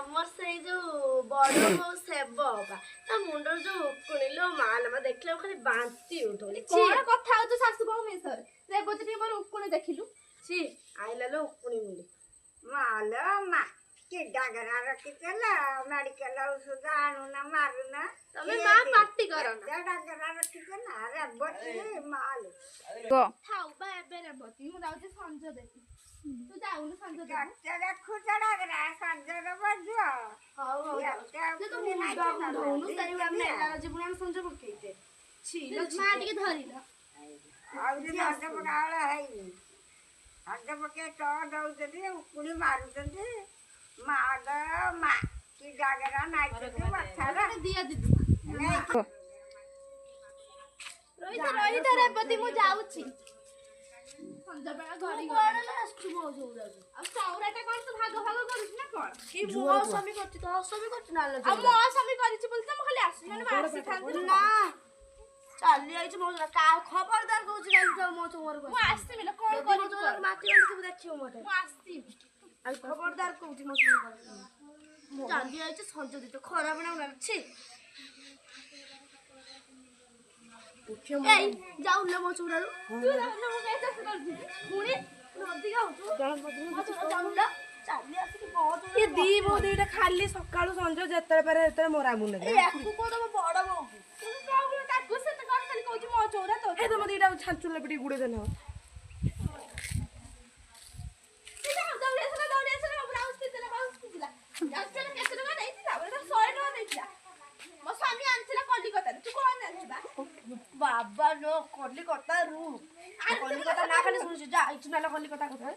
ତମର ସେଇ ଯୋଉ ବଡ ବୋଉ ସେବ ବା ତା ମୁଣ୍ଡର ଯୋଉ ଉକୁଣିଲୋ ମାଲୋ ଦେଖିଲେ ଖାଲି ବାନ୍ତି ଉଠୁନି। କଣ କଥା ହଉଛୁ ଶାଶୁ ବୋହୂ ମିଶରେ? ରେବତୀ ଟିକେ ମୋର ଉକୁଣି ଦେଖିଲୁ। ଛି ଆଇଲା ଲୋ ଉକୁଣି ମୁଣ୍ଡି। ମାଲୋ ମା କି ଡାଗରା ରଖିଥିଲା ମେଡିକାଲ ଔଷଧ ଆଣୁନା ମାରୁନା। ତମେ ମା ପାଟି କର ନା। ଡାଗରା ରଖିଥିଲା ରେବତୀ ମାଲୋ। ଥାଉ ବା ଏବେ ରେବତୀ ମୁଁ ଯାଉଛି ସଞ୍ଜ ଦେବି। ତୁ ଯାଉନୁ ସଞ୍ଜ ଦେବୁ। କେତେ ଦେଖୁଛ ଡାଗରା ସଞ୍ଜରେ ବଜୁଅ। ହଉ ହଉ ଏତେ ତୁ ଉକୁଣି ମୁଣ୍ଡ ନାଇଁ ଧଉନୁ ସେଇ ମେଳାର ଜୀବନ ସଞ୍ଜ ପକେଇତେ। ଛି ଲୋ ମା ଟିକେ ଧରିଲ। ଆହୁରି ସଞ୍ଜ ପକାଳ ହେଇନି। ସଞ୍ଜ ପକେଇ ତ ଦଉଛନ୍ତି ଉକୁଣି ମାରୁଛନ୍ତି। ମାଦ ମା କି ଡାଗରା ନାଇଛନ୍ତି ବଥାର। ଦିଅ ଦିଦି। ରହିଥା ରେବତୀ ମୁଁ ଯାଉଛି। ସଞ୍ଜ ବେଳ ଘଡି କୁଆଡେ ଆସିଛୁ ମୋ ଚଉରାକୁ? ଆଉ ଚଉରାଟା କଣ ତୁ ଭାଗ ଭାଗ କରୁଛୁ ନା କଣ? କି ମୋ ସ୍ୱାମୀ କରୁଛି ତୋ ସ୍ୱାମୀ କରୁଛି ନା ଆଉ ମୋ ସ୍ୱାମୀ କରିଛି ବୋଲି ତ ମୁଁ ଖାଲି ଆସିଥାନ୍ତି ମୁଁ ଆସିଥାନ୍ତି ନା ଚାଲି ଆଇଛୁ ମୋ ଖବରଦାର କହୁଛି କାଲି ତୁ ମୋ ଚଉରାକୁ ମୁଁ ଆସିବି ଲୋ କଣ ମୋ କରିବି ଚଉରାକୁ ମାଟି ବାଣ୍ଟିବୁ ଦେଖିବୁ ମତେ। ମୁଁ ଆସିବି। ଆଉ ଖବରଦାର କହୁଛି ମୋ ଚଉରାକୁ ଚାଲି ଆଇଛୁ ସଞ୍ଜ ଦିତେ ଖରା ବେଳା ଛି ଏଇ ଯାଉନ ମୋ ଚଉରାରୁ ତୁ ଜାଣିଲୁ ମୁଁ କାଇଁ ଚାଷ କରୁଛି ପୁଣି ଅଧିକା ହଉଛୁ ମୋ ଚଉରା ଯାଉନ ଚାଲି ଆସିକି ମୋ ଏ ଦି ବୋଉ ଦିଟା ଖାଲି ସକାଳୁ ସଞ୍ଜ ଯେତେବେଳେ ପାରେ ସେତେବେଳେ ମୋରା ମୁଣ୍ଡ ୟାକୁ କହ ତମ ବଡ ବୋଉ ତୁ କହୁନୁ ତାକୁ ସେ ତ କଣ ଖାଲି କହୁଛି ମୋ ଚଉରା ତୋ ଏ ତମ ଦିଟା ଛାଞ୍ଚୁଲେ ପିଟି ଗୁଡେଇ ଦେନ ଦୌଡ଼ି ଆସିଲା ମୋ ବ୍ଲାଉଜ ପିନ୍ଧିଲା ଜାଣିଛୁ ନା କେତେ ଟଙ୍କା ଦେଇଥିଲା ବୋଲେ 100 ଟଙ୍କା ଦେଇଥିଲା ମୋ ସ୍ୱାମୀ ଆଣିଥିଲା କଲିକତାରୁ ତୁ କଣ ଜାଣିଛୁ ବା ବାବା ଲୋ କଲିକତାରୁ କଲିକତା ନା ଖାଲି ଶୁଣୁଛୁ ଯାଇଛୁ ନା କଲିକତା କଥା ଆଉ